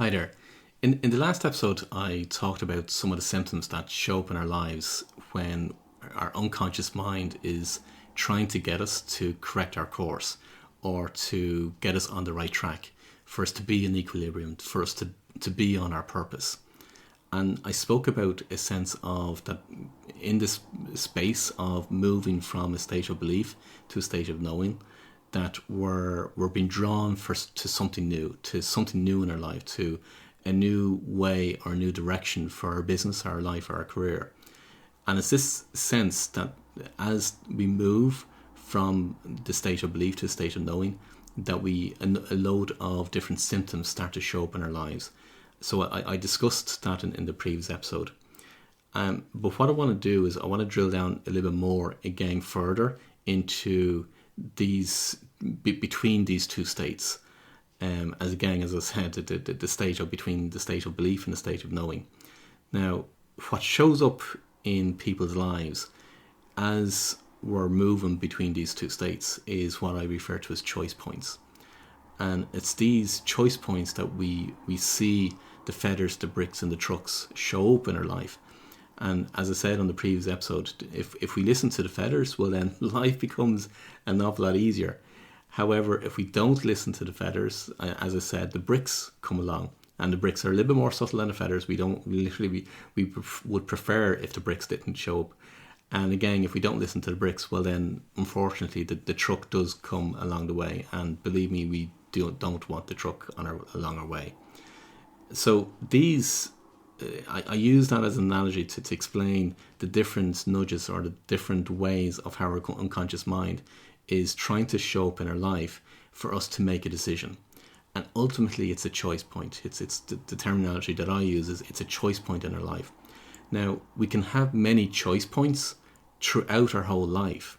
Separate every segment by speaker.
Speaker 1: Hi there. In the last episode, I talked about some of the symptoms that show up in our lives when our unconscious mind is trying to get us to correct our course or to get us on the right track, for us to be in equilibrium, for us to be on our purpose. And I spoke about a sense of that in this space of moving from a state of belief to a state of knowing, that we're being drawn to something new in our life, to a new way or a new direction for our business, our life, or our career. And it's this sense that as we move from the state of belief to the state of knowing, that a load of different symptoms start to show up in our lives. So I discussed that in the previous episode. But what I want to do is I want to drill down a little bit more, again, further into these between these two states. As I said, the state of between the state of belief and the state of knowing. Now, what shows up in people's lives as we're moving between these two states is what I refer to as choice points. And it's these choice points that we see the feathers, the bricks, and the trucks show up in our life. And as I said on the previous episode, if we listen to the feathers, well then life becomes an awful lot easier. However, if we don't listen to the feathers, as I said, the bricks come along. And the bricks are a little bit more subtle than the feathers. We would prefer if the bricks didn't show up. And again, if we don't listen to the bricks, well then, unfortunately, the truck does come along the way. And believe me, we don't want the truck along our way. So these, I use that as an analogy to explain the different nudges or the different ways of how our unconscious mind is trying to show up in our life for us to make a decision. And ultimately, it's a choice point. It's the terminology that I use is it's a choice point in our life. Now, we can have many choice points throughout our whole life,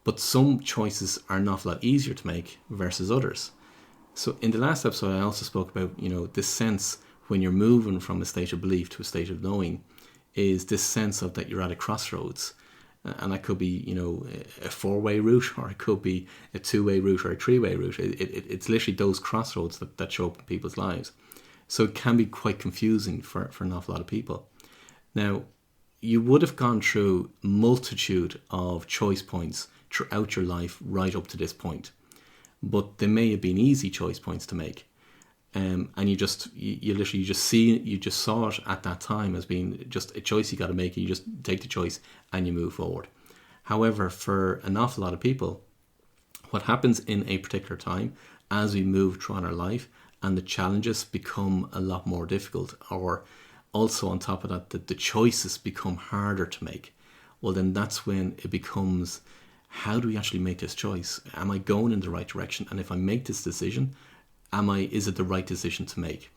Speaker 1: but some choices are an awful lot easier to make versus others. So in the last episode, I also spoke about, this sense when you're moving from a state of belief to a state of knowing is this sense of that you're at a crossroads. And that could be, a four-way route, or it could be a two-way route or a three-way route. It's literally those crossroads that show up in people's lives. So it can be quite confusing for an awful lot of people. Now, you would have gone through a multitude of choice points throughout your life right up to this point. But they may have been easy choice points to make. And you just saw it at that time as being just a choice you got to make. You just take the choice and you move forward. However, for an awful lot of people, what happens in a particular time as we move through our life and the challenges become a lot more difficult, or also on top of that, the choices become harder to make, well then that's when it becomes, how do we actually make this choice? Am I going in the right direction? And if I make this decision, is it the right decision to make?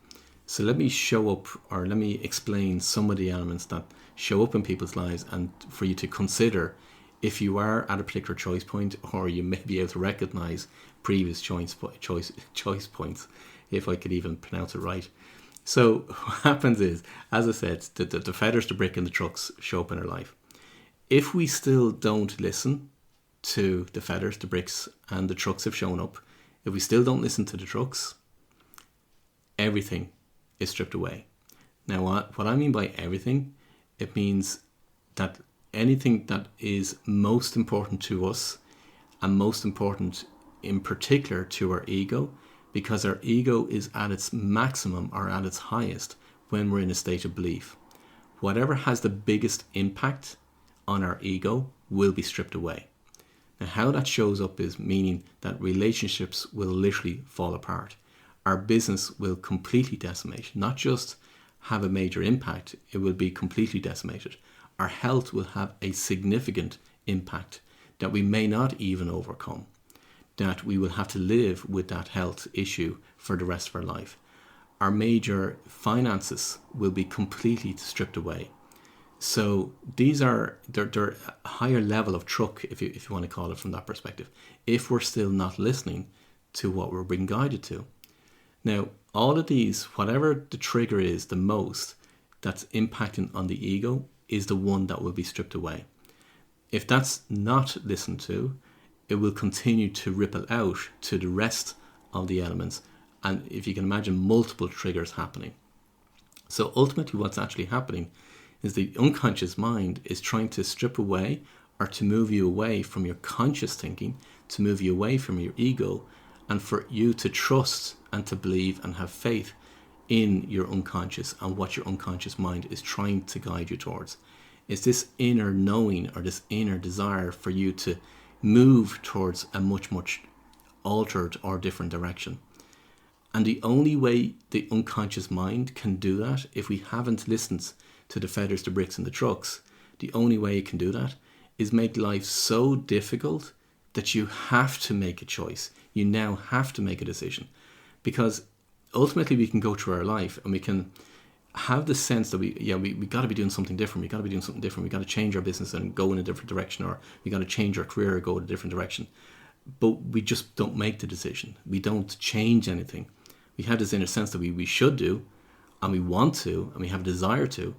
Speaker 1: So let me explain some of the elements that show up in people's lives, and for you to consider if you are at a particular choice point, or you may be able to recognize previous choice points, if I could even pronounce it right. So what happens is, as I said, the feathers, the brick, and the trucks show up in our life. If we still don't listen to the feathers, the bricks, and the trucks have shown up, if we still don't listen to the trucks, everything is stripped away. Now, what I mean by everything, it means that anything that is most important to us, and most important in particular to our ego, because our ego is at its maximum or at its highest when we're in a state of belief. Whatever has the biggest impact on our ego will be stripped away. Now, how that shows up is meaning that relationships will literally fall apart. Our business will completely decimate, not just have a major impact, it will be completely decimated. Our health will have a significant impact that we may not even overcome, that we will have to live with that health issue for the rest of our life. Our major finances will be completely stripped away. So they're a higher level of truck, if you want to call it from that perspective, if we're still not listening to what we're being guided to. Now, all of these, whatever the trigger is the most that's impacting on the ego, is the one that will be stripped away. If that's not listened to, it will continue to ripple out to the rest of the elements And if you can imagine multiple triggers happening. So ultimately what's actually happening is the unconscious mind is trying to strip away or to move you away from your conscious thinking, to move you away from your ego, and for you to trust and to believe and have faith in your unconscious and what your unconscious mind is trying to guide you towards. It's this inner knowing or this inner desire for you to move towards a much, much altered or different direction. And the only way the unconscious mind can do that, if we haven't listened to the feathers, the bricks and the trucks, the only way it can do that is make life so difficult that you have to make a choice. You now have to make a decision. Because ultimately we can go through our life and we can have the sense that we got to be doing something different. We got to be doing something different. We got to change our business and go in a different direction, or we got to change our career or go in a different direction. But we just don't make the decision. We don't change anything. We have this inner sense that we should do, and we want to, and we have a desire to,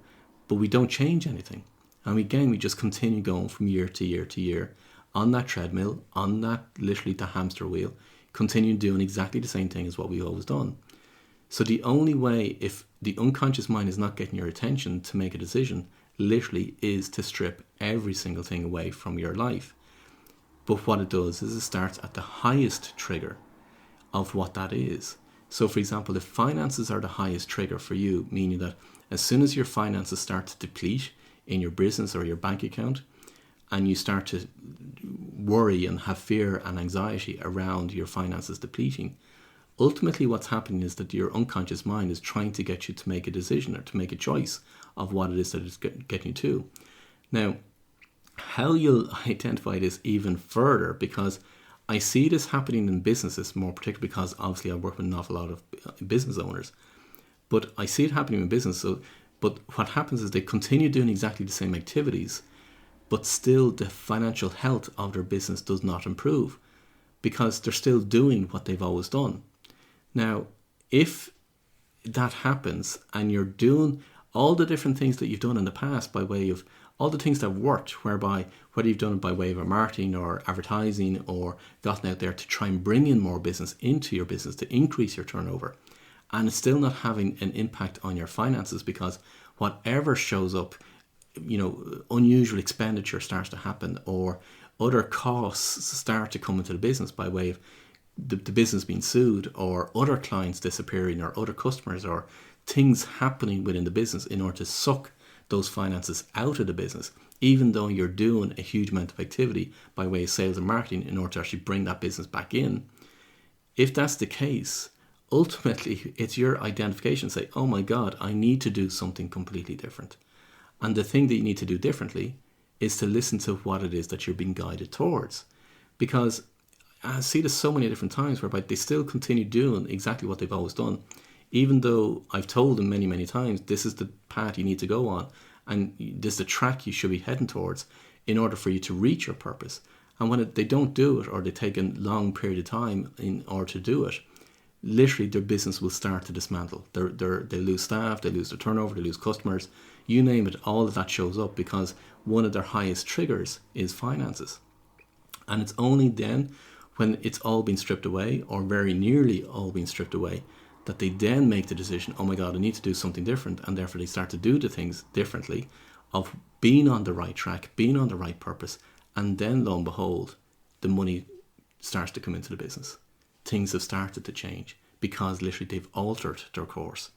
Speaker 1: but we don't change anything. And we just continue going from year to year to year on that treadmill, on that literally the hamster wheel, continue doing exactly the same thing as what we've always done. So the only way, if the unconscious mind is not getting your attention to make a decision, literally is to strip every single thing away from your life. But what it does is it starts at the highest trigger of what that is. So for example, if finances are the highest trigger for you, meaning that as soon as your finances start to deplete in your business or your bank account, and you start to worry and have fear and anxiety around your finances depleting, ultimately what's happening is that your unconscious mind is trying to get you to make a decision or to make a choice of what it is that it's getting you to. Now, how you'll identify this even further, because I see this happening in businesses more particularly because obviously I work with an awful lot of business owners, but I see it happening in business. But what happens is they continue doing exactly the same activities, but still the financial health of their business does not improve because they're still doing what they've always done. Now, if that happens and you're doing all the different things that you've done in the past by way of all the things that worked, whereby whether you've done it by way of marketing or advertising or gotten out there to try and bring in more business into your business to increase your turnover, and it's still not having an impact on your finances because whatever shows up, unusual expenditure starts to happen or other costs start to come into the business by way of the business being sued or other clients disappearing or other customers or things happening within the business in order to suck those finances out of the business, even though you're doing a huge amount of activity by way of sales and marketing in order to actually bring that business back in. If that's the case, ultimately it's your identification. Say, oh my God, I need to do something completely different. And the thing that you need to do differently is to listen to what it is that you're being guided towards. Because I see this so many different times whereby they still continue doing exactly what they've always done, even though I've told them many, many times, this is the path you need to go on and this is the track you should be heading towards in order for you to reach your purpose. And when they don't do it or they take a long period of time in order to do it, literally their business will start to dismantle. They lose staff, they lose their turnover, they lose customers, you name it, all of that shows up because one of their highest triggers is finances. And it's only then when it's all been stripped away or very nearly all been stripped away that they then make the decision, oh my God, I need to do something different. And therefore they start to do the things differently of being on the right track, being on the right purpose. And then lo and behold, the money starts to come into the business. Things have started to change because literally they've altered their course.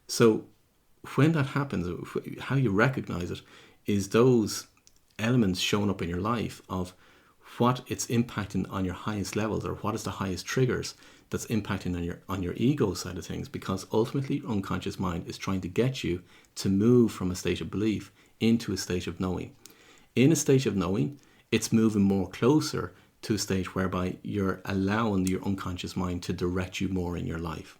Speaker 1: So when that happens, how you recognize it is those elements showing up in your life of what it's impacting on your highest levels or what is the highest triggers that's impacting on your ego side of things, because ultimately your unconscious mind is trying to get you to move from a state of belief into a state of knowing. In a state of knowing, it's moving more closer to a state whereby you're allowing your unconscious mind to direct you more in your life.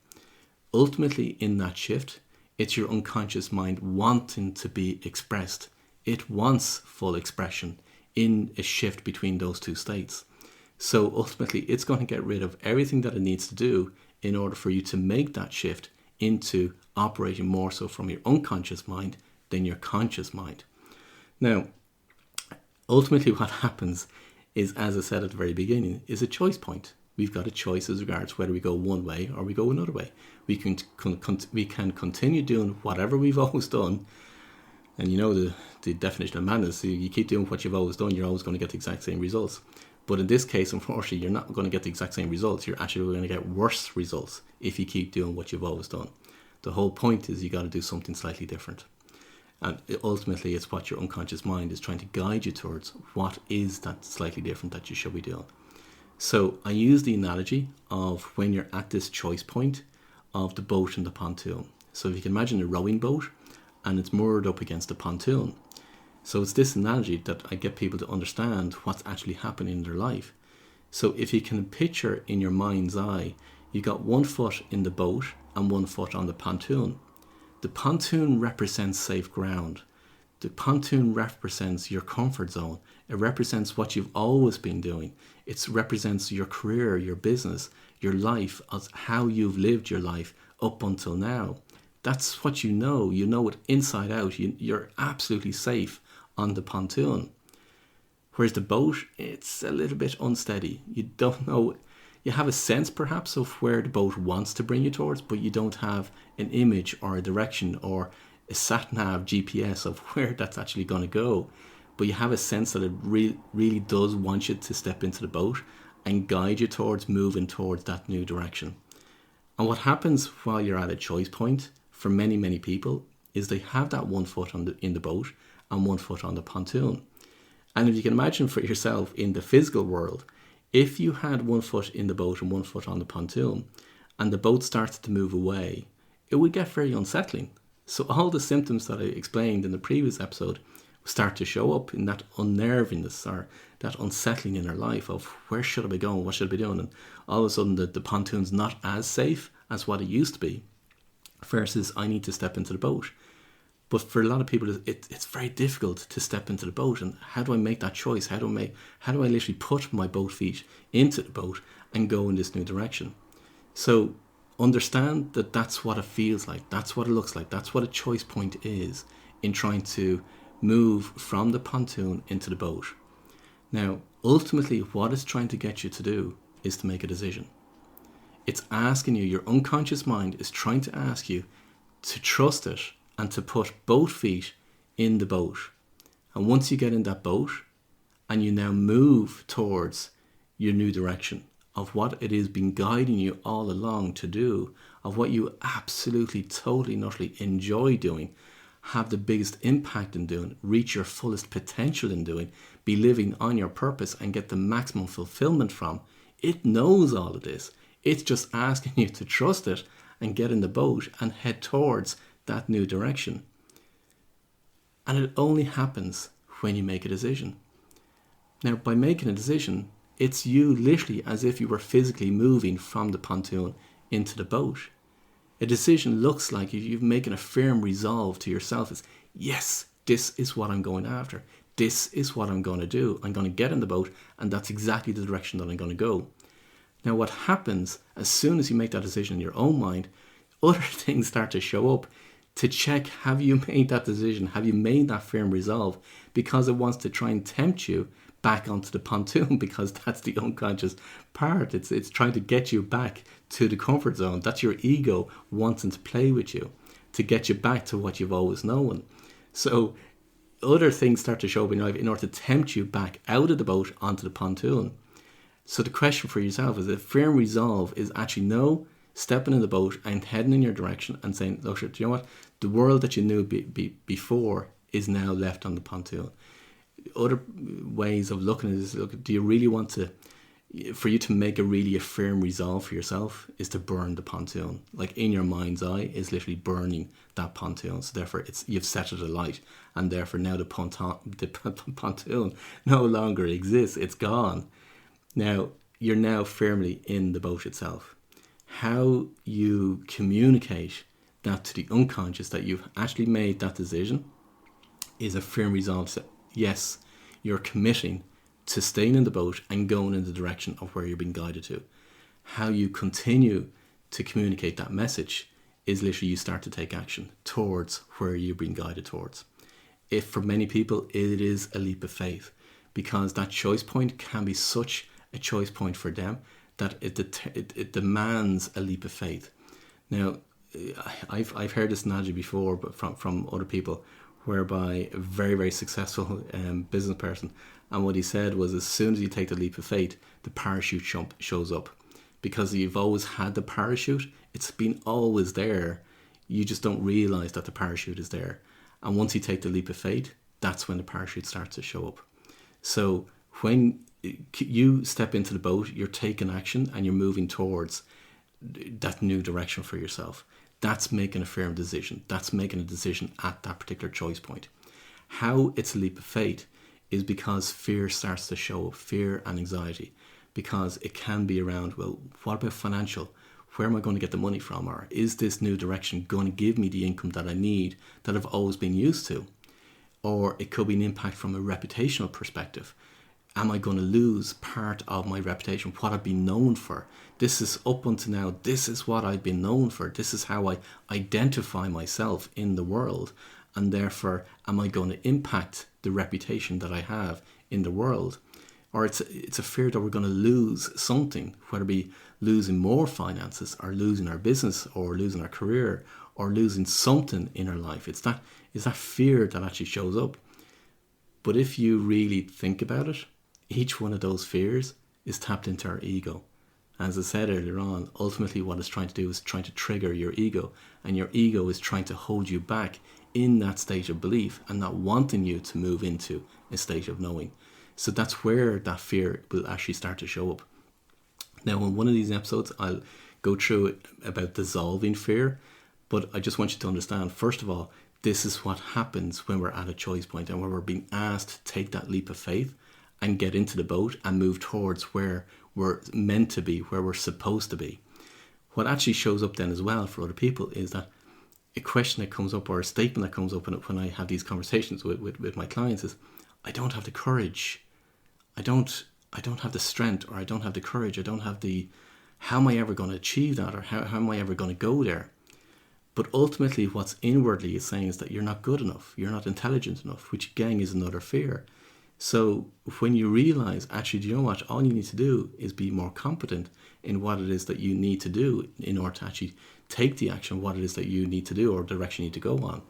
Speaker 1: Ultimately, in that shift, it's your unconscious mind wanting to be expressed. It wants full expression in a shift between those two states. So ultimately, it's going to get rid of everything that it needs to do in order for you to make that shift into operating more so from your unconscious mind than your conscious mind. Now, ultimately what happens is, as I said at the very beginning, is a choice point. we've got a choice as regards whether we go one way or we go another way. We can continue doing whatever we've always done. And you know the definition of madness, you keep doing what you've always done, you're always going to get the exact same results. But in this case, unfortunately, you're not going to get the exact same results. You're actually going to get worse results if you keep doing what you've always done. The whole point is you got to do something slightly different. And ultimately, it's what your unconscious mind is trying to guide you towards. What is that slightly different that you should be doing? So I use the analogy of when you're at this choice point of the boat and the pontoon. So if you can imagine a rowing boat and it's moored up against a pontoon. So it's this analogy that I get people to understand what's actually happening in their life. So if you can picture in your mind's eye, you got 1 foot in the boat and 1 foot on the pontoon. The pontoon represents safe ground. The pontoon represents your comfort zone. It represents what you've always been doing. It represents your career, your business, your life, as how you've lived your life up until now. That's what you know. You know it inside out. You're absolutely safe on the pontoon. Whereas the boat, it's a little bit unsteady. You don't know. You have a sense perhaps of where the boat wants to bring you towards, but you don't have an image or a direction or a sat-nav GPS of where that's actually going to go. But you have a sense that it really does want you to step into the boat and guide you towards moving towards that new direction. And what happens while you're at a choice point for many, many people is they have that 1 foot in the boat and 1 foot on the pontoon. And if you can imagine for yourself in the physical world, if you had 1 foot in the boat and 1 foot on the pontoon and the boat started to move away, it would get very unsettling. So all the symptoms that I explained in the previous episode start to show up in that unnervingness or that unsettling in our life of where should I be going, what should I be doing? And all of a sudden the pontoon's not as safe as what it used to be versus I need to step into the boat. But for a lot of people, it's very difficult to step into the boat. And how do I make that choice? How do I literally put my boat feet into the boat and go in this new direction? So understand that that's what it feels like. That's what it looks like. That's what a choice point is in trying to move from the pontoon into the boat. Now, ultimately, what it's trying to get you to do is to make a decision. It's asking you, your unconscious mind is trying to ask you to trust it and to put both feet in the boat. And once you get in that boat and you now move towards your new direction of what it is been guiding you all along to do, of what you absolutely, totally, and utterly enjoy doing, have the biggest impact in doing, reach your fullest potential in doing, be living on your purpose and get the maximum fulfillment from, it knows all of this. It's just asking you to trust it and get in the boat and head towards that new direction. And it only happens when you make a decision. Now, by making a decision, it's you literally as if you were physically moving from the pontoon into the boat. A decision looks like you've making a firm resolve to yourself is, yes, this is what I'm going after. This is what I'm going to do. I'm going to get in the boat and that's exactly the direction that I'm going to go. Now, what happens as soon as you make that decision in your own mind, other things start to show up to check, have you made that decision? Have you made that firm resolve? Because it wants to try and tempt you back onto the pontoon because that's the unconscious part. It's trying to get you back to the comfort zone. That's your ego wanting to play with you to get you back to what you've always known. So other things start to show up in your life in order to tempt you back out of the boat onto the pontoon. So the question for yourself is, a firm resolve is actually no, stepping in the boat and heading in your direction and saying, look, do you know what? The world that you knew before is now left on the pontoon. Other ways of looking at it is, look, do you really want to, for you to make a firm resolve for yourself is to burn the pontoon. Like in your mind's eye is literally burning that pontoon. So therefore you've set it alight and therefore now the pontoon no longer exists. It's gone. Now you're now firmly in the boat itself. How you communicate that to the unconscious that you've actually made that decision is a firm resolve to, yes, you're committing to staying in the boat and going in the direction of where you're being guided to. How you continue to communicate that message is literally you start to take action towards where you're being guided towards. If for many people it is a leap of faith, because that choice point can be such a choice point for them that it demands a leap of faith. Now, I've heard this analogy before, but from other people, whereby a very, very successful business person, and what he said was, as soon as you take the leap of faith, the parachute shows up, because you've always had the parachute. It's been always there. You just don't realize that the parachute is there. And once you take the leap of faith, that's when the parachute starts to show up. So when you step into the boat, you're taking action and you're moving towards that new direction for yourself. That's making a firm decision. That's making a decision at that particular choice point. How it's a leap of faith is because fear starts to show up, fear and anxiety, because it can be around, well, what about financial? Where am I going to get the money from? Or is this new direction going to give me the income that I need, that I've always been used to? Or it could be an impact from a reputational perspective. Am I going to lose part of my reputation, what I've been known for? This is up until now, this is what I've been known for. This is how I identify myself in the world. And therefore, am I going to impact the reputation that I have in the world? Or it's a fear that we're going to lose something, whether it be losing more finances, or losing our business, or losing our career, or losing something in our life. It's that fear that actually shows up. But if you really think about it, each one of those fears is tapped into our ego. As I said earlier on, ultimately what it's trying to do is trying to trigger your ego. And your ego is trying to hold you back in that stage of belief and not wanting you to move into a state of knowing. So that's where that fear will actually start to show up. Now, in one of these episodes, I'll go through it about dissolving fear. But I just want you to understand, first of all, this is what happens when we're at a choice point and where we're being asked to take that leap of faith and get into the boat and move towards where we're meant to be, where we're supposed to be. What actually shows up then as well for other people is that a question that comes up, or a statement that comes up when I have these conversations with my clients, is, I don't have the courage. I don't have the strength, or I don't have the courage. I don't have the, how am I ever going to achieve that? Or how am I ever going to go there? But ultimately what's inwardly is saying is that you're not good enough. You're not intelligent enough, which again is another fear. So when you realize, actually, do you know what? All you need to do is be more competent in what it is that you need to do in order to actually take the action, what it is that you need to do or direction you need to go on.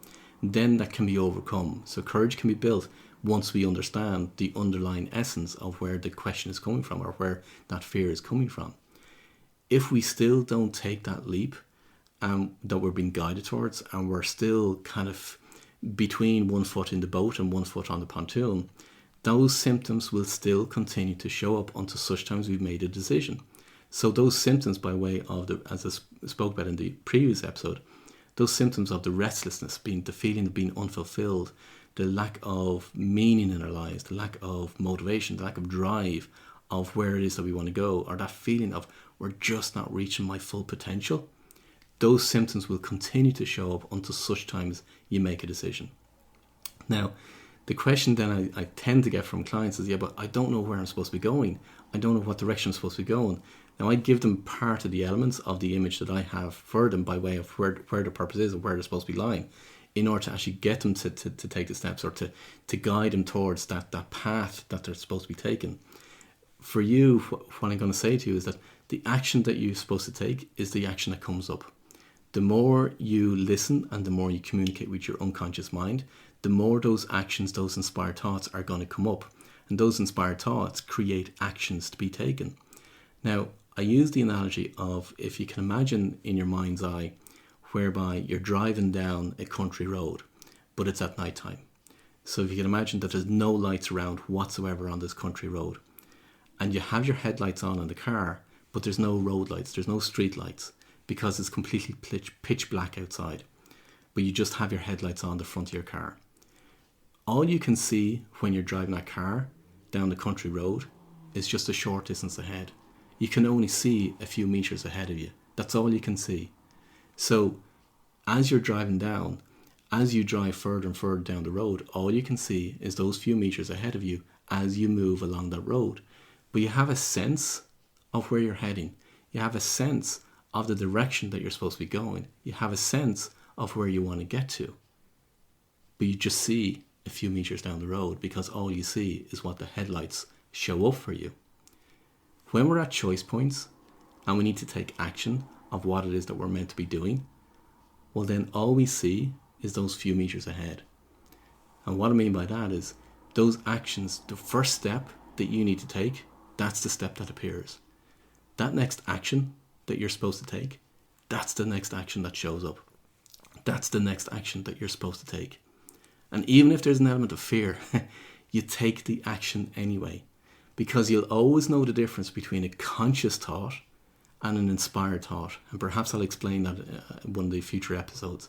Speaker 1: Then that can be overcome. So courage can be built once we understand the underlying essence of where the question is coming from, or where that fear is coming from. If we still don't take that leap that we're being guided towards, and we're still kind of between one foot in the boat and one foot on the pontoon, those symptoms will still continue to show up until such times we've made a decision. So those symptoms, by way of as I spoke about in the previous episode, those symptoms of the restlessness, the feeling of being unfulfilled, the lack of meaning in our lives, the lack of motivation, the lack of drive of where it is that we want to go, or that feeling of we're just not reaching my full potential, those symptoms will continue to show up until such times you make a decision. Now, the question then I tend to get from clients is, yeah, but I don't know where I'm supposed to be going. I don't know what direction I'm supposed to be going. Now, I give them part of the elements of the image that I have for them by way of where the purpose is and where they're supposed to be lying, in order to actually get them to take the steps, or to guide them towards that path that they're supposed to be taking. For you, what I'm going to say to you is that the action that you're supposed to take is the action that comes up. The more you listen and the more you communicate with your unconscious mind, the more those actions, those inspired thoughts are going to come up. And those inspired thoughts create actions to be taken. Now, I use the analogy of, if you can imagine in your mind's eye, whereby you're driving down a country road, but it's at night time. So if you can imagine that there's no lights around whatsoever on this country road, and you have your headlights on in the car, but there's no road lights, there's no street lights, because it's completely pitch black outside, but you just have your headlights on the front of your car. All you can see when you're driving that car down the country road is just a short distance ahead. You can only see a few meters ahead of you. That's all you can see. So as you're driving down, as you drive further and further down the road, all you can see is those few meters ahead of you as you move along that road. But you have a sense of where you're heading. You have a sense of the direction that you're supposed to be going. You have a sense of where you want to get to. But you just see a few meters down the road, because all you see is what the headlights show up for you. When we're at choice points, and we need to take action of what it is that we're meant to be doing, well, then all we see is those few meters ahead. And what I mean by that is those actions, the first step that you need to take, that's the step that appears. That next action that you're supposed to take, that's the next action that shows up. That's the next action that you're supposed to take. And even if there's an element of fear, you take the action anyway, because you'll always know the difference between a conscious thought and an inspired thought. And perhaps I'll explain that in one of the future episodes.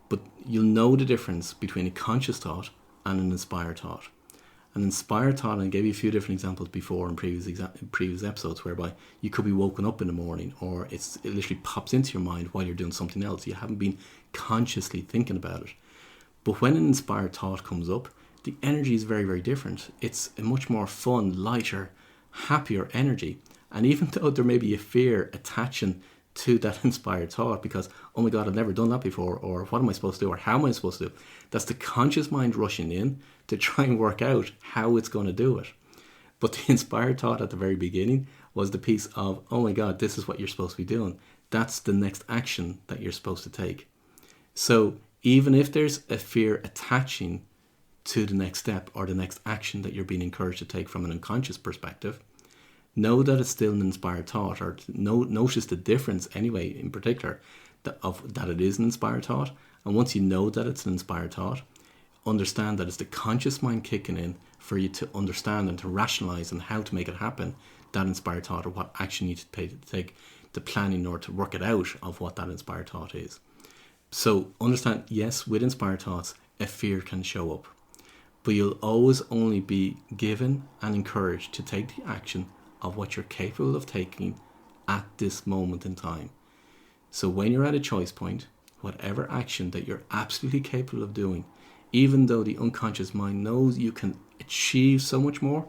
Speaker 1: But you'll know the difference between a conscious thought and an inspired thought. An inspired thought, and I gave you a few different examples before in previous episodes, whereby you could be woken up in the morning, or it literally pops into your mind while you're doing something else. You haven't been consciously thinking about it. But when an inspired thought comes up, the energy is very, very different. It's a much more fun, lighter, happier energy. And even though there may be a fear attaching to that inspired thought, because, oh my God, I've never done that before, or what am I supposed to do, or how am I supposed to do? That's the conscious mind rushing in to try and work out how it's going to do it. But the inspired thought at the very beginning was the piece of, oh my God, this is what you're supposed to be doing. That's the next action that you're supposed to take. So even if there's a fear attaching to the next step or the next action that you're being encouraged to take from an unconscious perspective, know that it's still an inspired thought, or notice the difference anyway, in particular, that it is an inspired thought. And once you know that it's an inspired thought, understand that it's the conscious mind kicking in for you to understand and to rationalize and how to make it happen, that inspired thought, or what action you need to take, the planning or to work it out of what that inspired thought is. So understand, yes, with inspired thoughts, a fear can show up, but you'll always only be given and encouraged to take the action of what you're capable of taking at this moment in time. So when you're at a choice point, whatever action that you're absolutely capable of doing, even though the unconscious mind knows you can achieve so much more,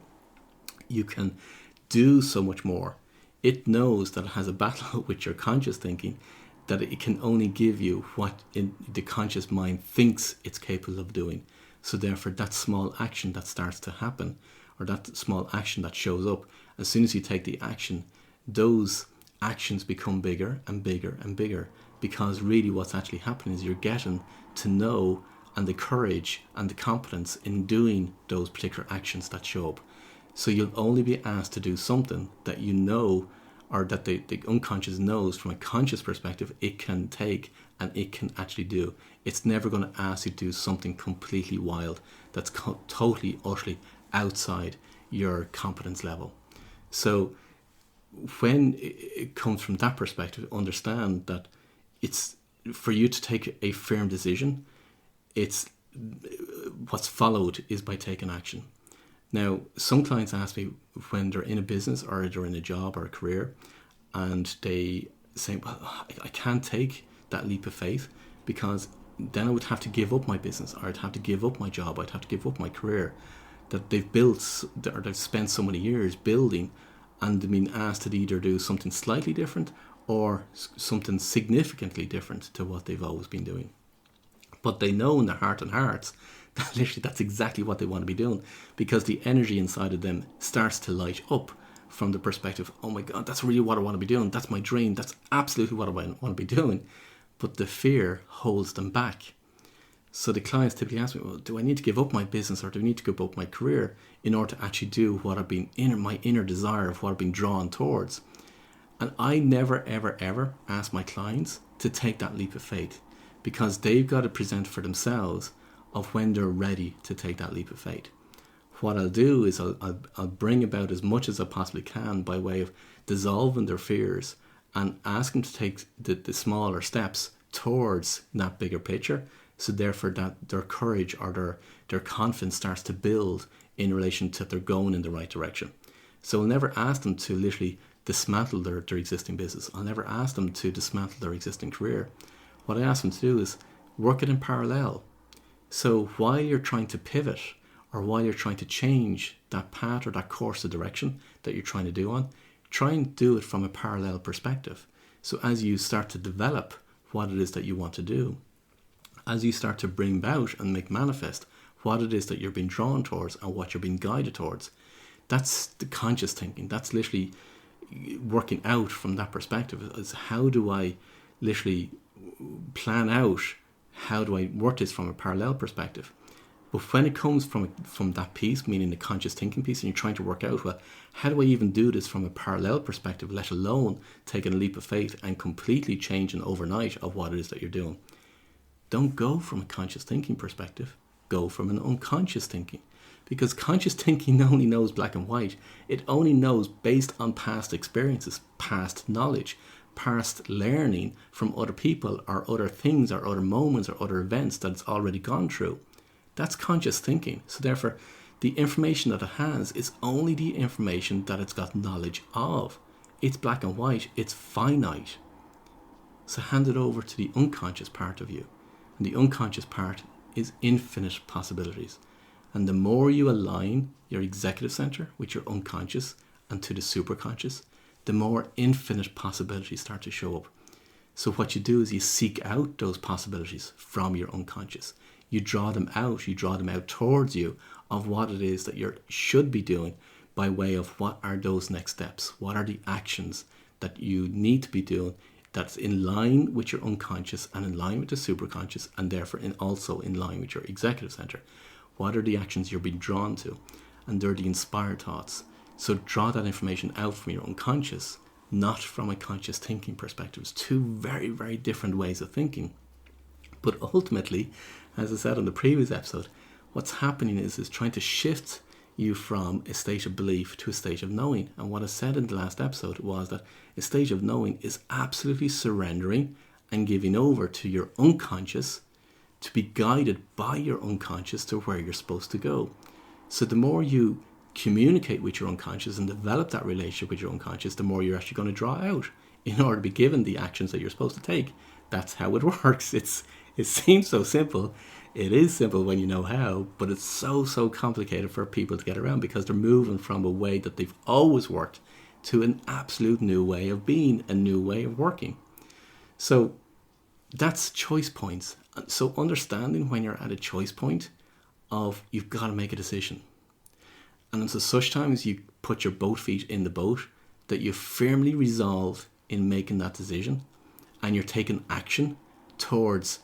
Speaker 1: you can do so much more, it knows that it has a battle with your conscious thinking, that it can only give you what the conscious mind thinks it's capable of doing. So therefore, that small action that starts to happen, or that small action that shows up, as soon as you take the action, those actions become bigger and bigger and bigger, because really what's actually happening is you're getting to know, and the courage and the confidence in doing those particular actions that show up. So you'll only be asked to do something that you know, or that the unconscious knows from a conscious perspective it can take and it can actually do. It's never going to ask you to do something completely wild that's totally, utterly outside your competence level. So when it comes from that perspective, understand that it's for you to take a firm decision. It's what's followed is by taking action. Now, some clients ask me when they're in a business or they're in a job or a career, and they say, well, I can't take that leap of faith because then I would have to give up my business, or I'd have to give up my job, I'd have to give up my career that they've built, or they've spent so many years building, and they've been asked to either do something slightly different or something significantly different to what they've always been doing. But they know in their heart and hearts that literally that's exactly what they want to be doing, because the energy inside of them starts to light up from the perspective, oh my God, that's really what I want to be doing. That's my dream. That's absolutely what I want to be doing. But the fear holds them back. So the clients typically ask me, well, do I need to give up my business, or do I need to give up my career in order to actually do what I've been my inner desire of what I've been drawn towards? And I never, ever, ever ask my clients to take that leap of faith, because they've got to present for themselves of when they're ready to take that leap of faith. What I'll do is I'll bring about as much as I possibly can by way of dissolving their fears and ask them to take the smaller steps towards that bigger picture, so therefore that their courage or their confidence starts to build in relation to they're going in the right direction. So I'll never ask them to literally dismantle their existing business. I'll never ask them to dismantle their existing career. What I ask them to do is work it in parallel. So while you're trying to pivot, or while you're trying to change that path or that course of direction that you're trying to do on, try and do it from a parallel perspective. So as you start to develop what it is that you want to do, as you start to bring about and make manifest what it is that you're being drawn towards and what you're being guided towards, that's the conscious thinking. That's literally, working out from that perspective is how do I literally plan out, how do I work this from a parallel perspective. But when it comes from that piece, meaning the conscious thinking piece, and you're trying to work out, well, how do I even do this from a parallel perspective, let alone taking a leap of faith and completely changing overnight of what it is that you're doing? Don't go from a conscious thinking perspective. Go from an unconscious thinking. Because conscious thinking only knows black and white. It only knows based on past experiences, past knowledge, past learning from other people or other things or other moments or other events that it's already gone through. That's conscious thinking. So therefore, the information that it has is only the information that it's got knowledge of. It's black and white. It's finite. So hand it over to the unconscious part of you. And the unconscious part is infinite possibilities. And the more you align your executive center with your unconscious and to the superconscious, the more infinite possibilities start to show up. So what you do is you seek out those possibilities from your unconscious. You draw them out towards you of what it is that you should be doing by way of what are those next steps, what are the actions that you need to be doing that's in line with your unconscious and in line with the superconscious and therefore also in line with your executive center. What are the actions you're being drawn to? And they're the inspired thoughts. So draw that information out from your unconscious, not from a conscious thinking perspective. It's two very, very different ways of thinking. But ultimately, as I said on the previous episode, what's happening is trying to shift you from a state of belief to a state of knowing. And what I said in the last episode was that a state of knowing is absolutely surrendering and giving over to your unconscious to be guided by your unconscious to where you're supposed to go. So the more you communicate with your unconscious and develop that relationship with your unconscious, the more you're actually going to draw out in order to be given the actions that you're supposed to take. That's how it works. It seems so simple. It is simple when you know how, but it's so complicated for people to get around because they're moving from a way that they've always worked to an absolute new way of being, a new way of working. So that's choice points. So understanding when you're at a choice point of you've got to make a decision. And until such time as you put your both feet in the boat, that you firmly resolve in making that decision and you're taking action towards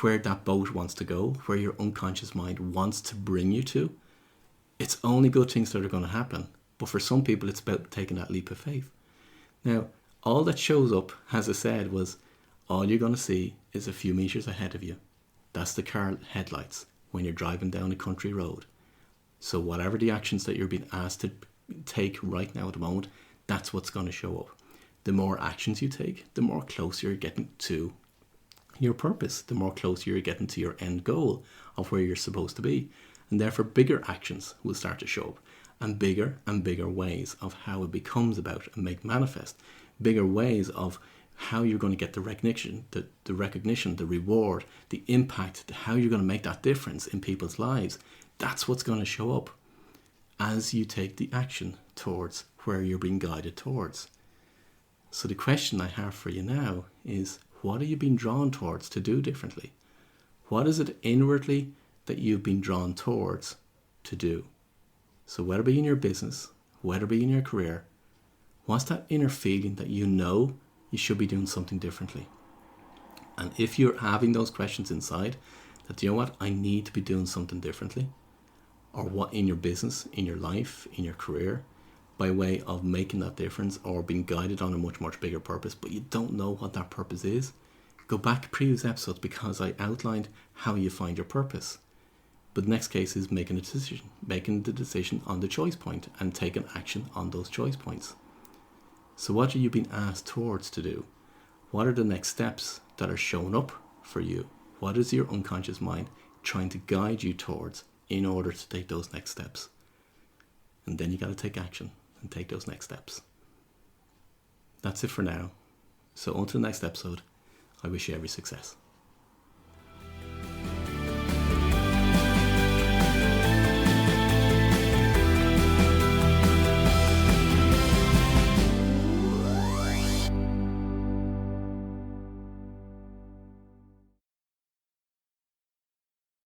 Speaker 1: where that boat wants to go, where your unconscious mind wants to bring you to, it's only good things that are going to happen. But for some people, it's about taking that leap of faith. Now, all that shows up, as I said, was all you're going to see is a few meters ahead of you. That's the car headlights when you're driving down a country road. So whatever the actions that you're being asked to take right now at the moment, that's what's going to show up. The more actions you take, the more closer you're getting to your purpose, the more closer you're getting to your end goal of where you're supposed to be. And therefore bigger actions will start to show up and bigger ways of how it becomes about and make manifest. Bigger ways of how you're going to get the recognition, the reward, the impact, how you're going to make that difference in people's lives. That's what's going to show up as you take the action towards where you're being guided towards. So the question I have for you now is, what are you being drawn towards to do differently? What is it inwardly that you've been drawn towards to do? So whether it be in your business, whether it be in your career, what's that inner feeling that you know you should be doing something differently? And if you're having those questions inside, that you know what, I need to be doing something differently, or what in your business, in your life, in your career, by way of making that difference or being guided on a much bigger purpose, but you don't know what that purpose is, go back to previous episodes because I outlined how you find your purpose. But the next case is making the decision on the choice point and taking action on those choice points. So what are you being asked towards to do? What are the next steps that are showing up for you? What is your unconscious mind trying to guide you towards in order to take those next steps? And then you got to take action and take those next steps. That's it for now. So until the next episode, I wish you every success.